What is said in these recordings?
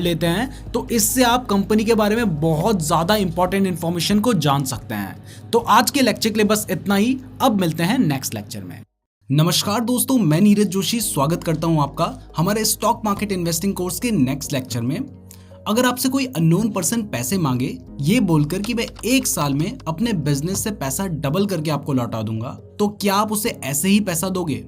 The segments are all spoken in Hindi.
लेते हैं तो इससे आप कंपनी के बारे में बहुत ज्यादा इंपॉर्टेंट इंफॉर्मेशन को जान सकते हैं। तो आज के लेक्चर के लिए बस इतना ही। अब मिलते हैं नेक्स्ट लेक्चर में। नमस्कार दोस्तों, मैं नीरज जोशी स्वागत करता हूं आपका हमारे स्टॉक मार्केट इन्वेस्टिंग कोर्स के नेक्स्ट लेक्चर में। अगर आपसे कोई अननोन पर्सन पैसे मांगे ये बोलकर कि मैं 1 साल में अपने बिजनेस से पैसा डबल करके आपको लौटा दूंगा, तो क्या आप उसे ऐसे ही पैसा दोगे?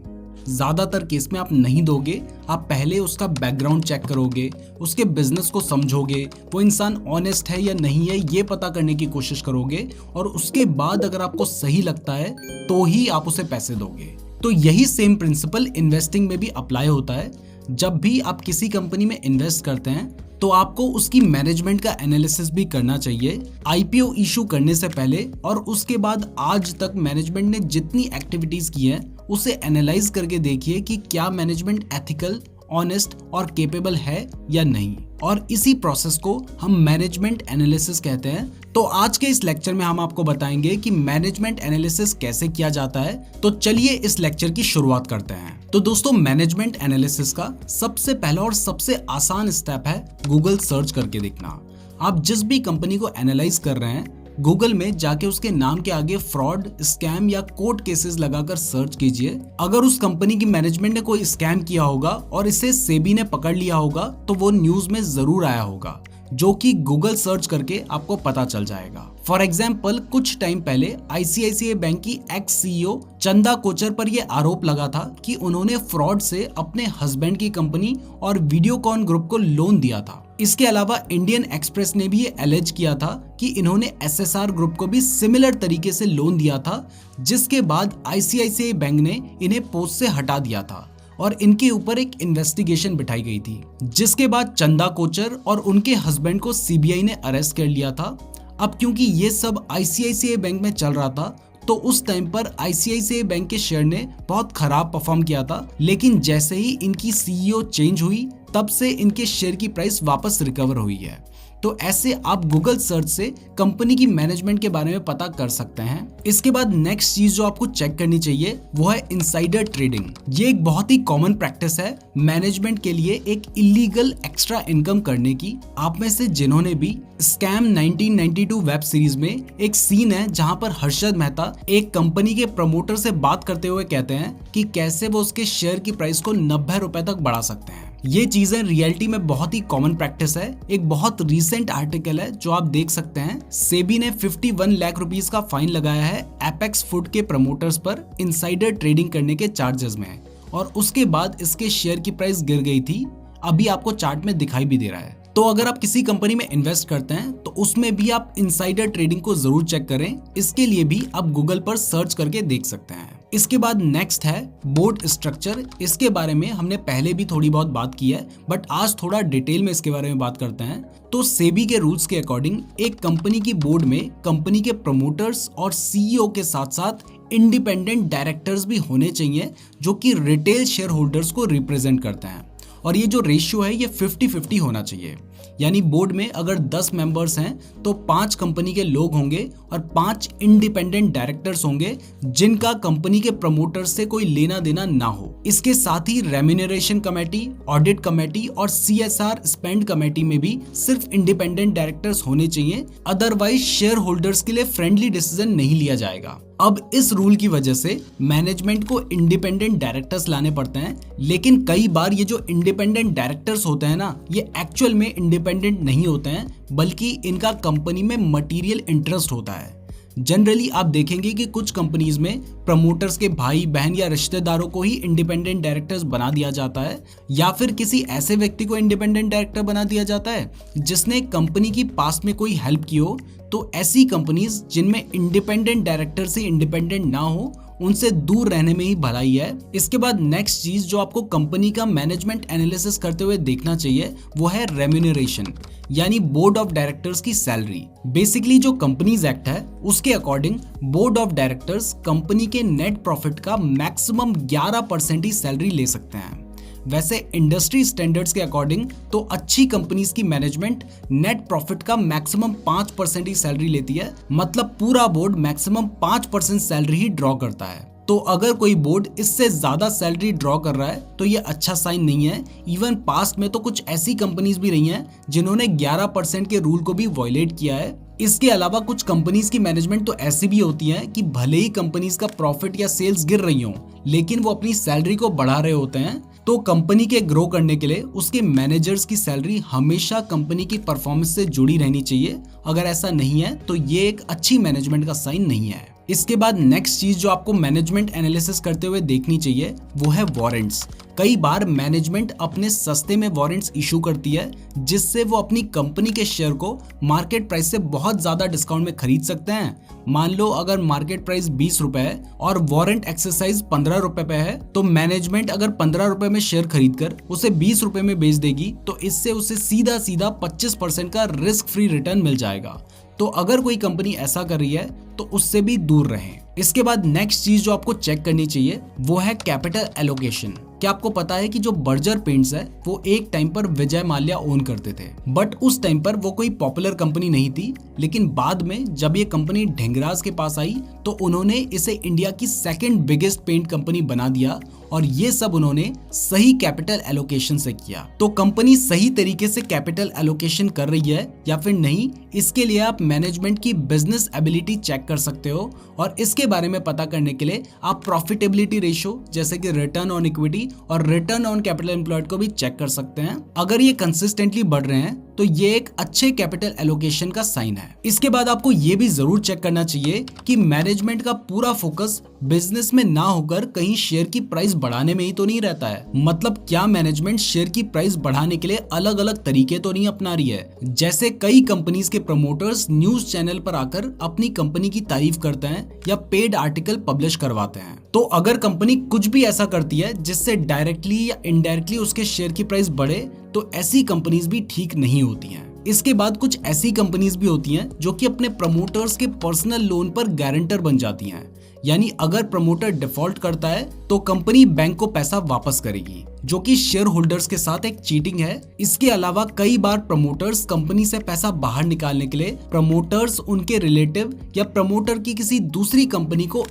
ज्यादातर केस में आप नहीं दोगे। आप पहले उसका बैकग्राउंड चेक करोगे, उसके बिजनेस को समझोगे, वो इंसान ऑनेस्ट है या नहीं है ये पता करने की कोशिश करोगे, और उसके बाद अगर आपको सही लगता है तो ही आप उसे पैसे दोगे। तो यही सेम प्रिंसिपल इन्वेस्टिंग में भी अप्लाई होता है। जब भी आप किसी कंपनी में इन्वेस्ट करते हैं तो आपको उसकी मैनेजमेंट का एनालिसिस भी करना चाहिए। आईपीओ इशू करने से पहले और उसके बाद आज तक मैनेजमेंट ने जितनी एक्टिविटीज की हैं उसे एनालाइज करके देखिए कि क्या मैनेजमेंट एथिकल, ऑनेस्ट और केपेबल है या नहीं, और इसी प्रोसेस को हम मैनेजमेंट एनालिसिस कहते हैं। तो आज के इस लेक्चर में हम आपको बताएंगे कि मैनेजमेंट एनालिसिस कैसे किया जाता है। तो चलिए इस लेक्चर की शुरुआत करते हैं। तो दोस्तों, मैनेजमेंट एनालिसिस का सबसे पहला और सबसे आसान स्टेप है गूगल सर्च करके देखना। आप जिस भी कंपनी को एनालाइज कर रहे हैं, गूगल में जाके उसके नाम के आगे फ्रॉड, स्कैम या कोर्ट केसेस लगाकर सर्च कीजिए। अगर उस कंपनी की मैनेजमेंट ने कोई स्कैम किया होगा और इसे सेबी ने पकड़ लिया होगा तो वो न्यूज में जरूर आया होगा, जो कि गूगल सर्च करके आपको पता चल जाएगा। फॉर एग्जाम्पल, कुछ टाइम पहले आईसीआईसीआई बैंक की एक्स सीईओ चंदा कोचर पर यह आरोप लगा था कि उन्होंने फ्रॉड से अपने हस्बैंड की कंपनी और वीडियोकॉन ग्रुप को लोन दिया था। इसके अलावा इंडियन एक्सप्रेस ने भी ये एलेज किया था कि इन्होंने एसएसआर ग्रुप को भी सिमिलर तरीके से लोन दिया था, जिसके बाद आईसीआईसीआई बैंक ने इन्हें पोस्ट से हटा दिया था और इनके ऊपर एक इन्वेस्टिगेशन बिठाई गई थी, जिसके बाद चंदा कोचर और उनके हस्बैंड को सीबीआई ने अरेस्ट कर लिया था। अब क्योंकि ये सब आईसीआईसीआई बैंक में चल रहा था तो उस टाइम पर आईसीआईसीआई बैंक के शेयर ने बहुत खराब परफॉर्म किया था, लेकिन जैसे ही इनकी सीईओ चेंज हुई तब से इनके शेयर की प्राइस वापस रिकवर हुई है। तो ऐसे आप गूगल सर्च से कंपनी की मैनेजमेंट के बारे में पता कर सकते हैं। इसके बाद नेक्स्ट चीज जो आपको चेक करनी चाहिए वो है इनसाइडर ट्रेडिंग। ये एक बहुत ही कॉमन प्रैक्टिस है मैनेजमेंट के लिए एक इलीगल एक्स्ट्रा इनकम करने की। आप में से जिन्होंने भी स्कैम 1992 वेब सीरीज में एक सीन है जहां पर हर्षद मेहता एक कंपनी के प्रमोटर से बात करते हुए कहते हैं कि कैसे वो उसके शेयर की प्राइस को 90 रुपए तक बढ़ा सकते हैं। ये चीजें रियलिटी में बहुत ही कॉमन प्रैक्टिस है। एक बहुत रीसेंट आर्टिकल है जो आप देख सकते हैं। सेबी ने 51 लाख रुपीस का फाइन लगाया है एपेक्स फूड के प्रमोटर्स पर इनसाइडर ट्रेडिंग करने के चार्जेस में, और उसके बाद इसके शेयर की प्राइस गिर गई थी। अभी आपको चार्ट में दिखाई भी दे रहा है। तो अगर आप किसी कंपनी में इन्वेस्ट करते हैं तो उसमें भी आप इनसाइडर ट्रेडिंग को जरूर चेक करें। इसके लिए भी आप गूगल पर सर्च करके देख सकते हैं। इसके बाद नेक्स्ट है बोर्ड स्ट्रक्चर। इसके बारे में हमने पहले भी थोड़ी बहुत बात की है, बट आज थोड़ा डिटेल में इसके बारे में बात करते हैं। तो सेबी के रूल्स के अकॉर्डिंग एक कंपनी की बोर्ड में कंपनी के प्रमोटर्स और सीईओ के साथ साथ इंडिपेंडेंट डायरेक्टर्स भी होने चाहिए जो कि रिटेल शेयर होल्डर्स को रिप्रेजेंट करते हैं, और ये जो रेशियो है ये 50-50 होना चाहिए। यानी बोर्ड में अगर 10 मेंबर्स हैं तो 5 कंपनी के लोग होंगे और 5 इंडिपेंडेंट डायरेक्टर्स होंगे जिनका कंपनी के प्रमोटर से कोई लेना देना ना हो। इसके साथ ही रेम्यूनरेशन कमेटी, ऑडिट कमेटी और सीएसआर स्पेंड कमेटी में भी सिर्फ इंडिपेंडेंट डायरेक्टर्स होने चाहिए, अदरवाइज शेयर होल्डर्स के लिए फ्रेंडली डिसीजन नहीं लिया जाएगा। अब इस रूल की वजह से मैनेजमेंट को इंडिपेंडेंट डायरेक्टर्स लाने पड़ते हैं, लेकिन कई बार ये जो इंडिपेंडेंट डायरेक्टर्स होते हैं ना, ये एक्चुअल में इंडिपेंडेंट नहीं होते हैं, बल्कि इनका कंपनी में मटेरियल इंटरेस्ट होता है। जनरली आप देखेंगे कि कुछ कंपनीज में प्रमोटर्स के भाई बहन या रिश्तेदारों को ही इंडिपेंडेंट डायरेक्टर्स बना दिया जाता है, या फिर किसी ऐसे व्यक्ति को इंडिपेंडेंट डायरेक्टर बना दिया जाता है जिसने कंपनी की पास्ट में कोई हेल्प की हो। तो ऐसी कंपनीज जिनमें इंडिपेंडेंट डायरेक्टर से इंडिपेंडेंट ना हो उनसे दूर रहने में ही भलाई है। इसके बाद नेक्स्ट चीज जो आपको कंपनी का मैनेजमेंट एनालिसिस करते हुए देखना चाहिए वो है रेम्यूनरेशन, यानी बोर्ड ऑफ डायरेक्टर्स की सैलरी। बेसिकली जो कंपनीज एक्ट है उसके according board of directors company के नेट प्रॉफिट का मैक्सिमम 11% ही सैलरी ले सकते हैं। वैसे इंडस्ट्री स्टैंडर्ड्स के अकॉर्डिंग तो अच्छी कंपनीज की मैनेजमेंट नेट प्रॉफिट का मैक्सिमम 5% ही सैलरी लेती है, मतलब पूरा बोर्ड मैक्सिमम 5% सैलरी ही ड्रॉ करता है। तो अगर कोई बोर्ड इससे ज्यादा सैलरी ड्रॉ कर रहा है तो ये अच्छा साइन नहीं है। इवन पास्ट में तो कुछ ऐसी कंपनीज भी रही हैं जिन्होंने 11% के रूल को भी वायलेट किया है। इसके अलावा कुछ कंपनीज की मैनेजमेंट तो ऐसी भी होती है कि भले ही कंपनीज का प्रॉफिट या सेल्स गिर रही हो, लेकिन वो अपनी सैलरी को बढ़ा रहे होते हैं। तो कंपनी के ग्रो करने के लिए उसके मैनेजर्स की सैलरी हमेशा कंपनी की परफॉर्मेंस से जुड़ी रहनी चाहिए। अगर ऐसा नहीं है तो ये एक अच्छी मैनेजमेंट का साइन नहीं है। इसके बाद नेक्स्ट चीज जो आपको मैनेजमेंट एनालिसिस करते हुए देखनी चाहिए वो है वारंट्स। कई बार मैनेजमेंट अपने सस्ते में वारंट्स इशू करती है, जिससे वो अपनी कंपनी के शेयर को मार्केट प्राइस से बहुत ज्यादा डिस्काउंट में खरीद सकते हैं। मान लो अगर मार्केट प्राइस 20 रुपए है और वारंट एक्सरसाइज 15 रुपए पे है, तो मैनेजमेंट अगर 15 रुपए में शेयर खरीद कर उसे 20 रुपए में बेच देगी, तो इससे उसे सीधा सीधा 25% का रिस्क फ्री रिटर्न मिल जाएगा। तो अगर कोई कंपनी ऐसा कर रही है तो उससे भी दूर रहें। इसके बाद नेक्स्ट चीज जो आपको चेक करनी चाहिए वो है कैपिटल एलोकेशन। क्या आपको पता है कि जो बर्जर पेंट्स है वो एक टाइम पर विजय माल्या ओन करते थे, बट उस टाइम पर वो कोई पॉपुलर कंपनी नहीं थी। लेकिन बाद में जब ये कंपनी ढिंगराज के पास आई तो उन्होंने इसे इंडिया की सेकंड बिगेस्ट पेंट कंपनी बना दिया, और ये सब उन्होंने सही कैपिटल एलोकेशन से किया। तो कंपनी सही तरीके से कैपिटल एलोकेशन कर रही है या फिर नहीं, इसके लिए आप मैनेजमेंट की बिजनेस एबिलिटी चेक कर सकते हो, और इसके बारे में पता करने के लिए आप प्रॉफिटेबिलिटी रेशियो जैसे कि रिटर्न ऑन इक्विटी और रिटर्न ऑन कैपिटल एम्प्लॉयड को भी चेक कर सकते हैं। अगर ये कंसिस्टेंटली बढ़ रहे हैं तो ये एक अच्छे कैपिटल एलोकेशन का साइन है। इसके बाद आपको ये भी जरूर चेक करना चाहिए कि मैनेजमेंट का पूरा फोकस बिजनेस में ना होकर कहीं शेयर की प्राइस बढ़ाने में ही तो नहीं रहता है। मतलब क्या मैनेजमेंट शेयर की प्राइस बढ़ाने के लिए अलग अलग तरीके तो नहीं अपना रही है। जैसे कई कंपनीज के प्रमोटर्स न्यूज चैनल पर आकर अपनी कंपनी की तारीफ करते हैं या पेड आर्टिकल पब्लिश करवाते हैं। तो अगर कंपनी कुछ भी ऐसा करती है जिससे डायरेक्टली या इनडायरेक्टली उसके शेयर की प्राइस बढ़े, तो ऐसी कंपनीज भी ठीक नहीं होती हैं। इसके बाद कुछ ऐसी कंपनीज भी होती हैं जो कि अपने प्रमोटर्स के पर्सनल लोन पर गारंटर बन जाती हैं। यानी अगर प्रमोटर डिफॉल्ट करता है तो कंपनी बैंक को पैसा वापस करेगी, जो कि शेयर होल्डर्स के साथ एक चीटिंग है। इसके अलावा कई बार प्रमोटर्स कंपनी से पैसा बाहर निकालने के लिए प्रमोटर्स उनके रिलेटिव या प्रमोटर की किसी दूसरी कंपनी को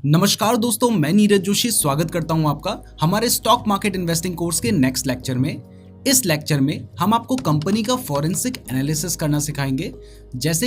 नमस्कार दोस्तों, मैं नीरज जोशी स्वागत करता हूं आपका हमारे स्टॉक मार्केट इन्वेस्टिंग कोर्स के नेक्स्ट लेक्चर में। इस लेक्चर में हम आपको कंपनी का फॉरेंसिक एनालिसिस करना सिखाएंगे, जैसे